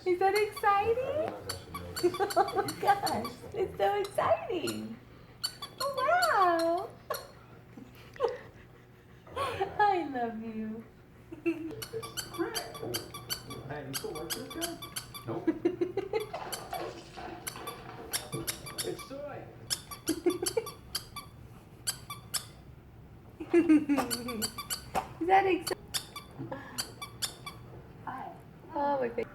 Is that exciting? Oh gosh, it's so exciting. Oh wow. I love you. Hey, you still like this guy? Nope. It's soy. Is that exciting? Oh my face.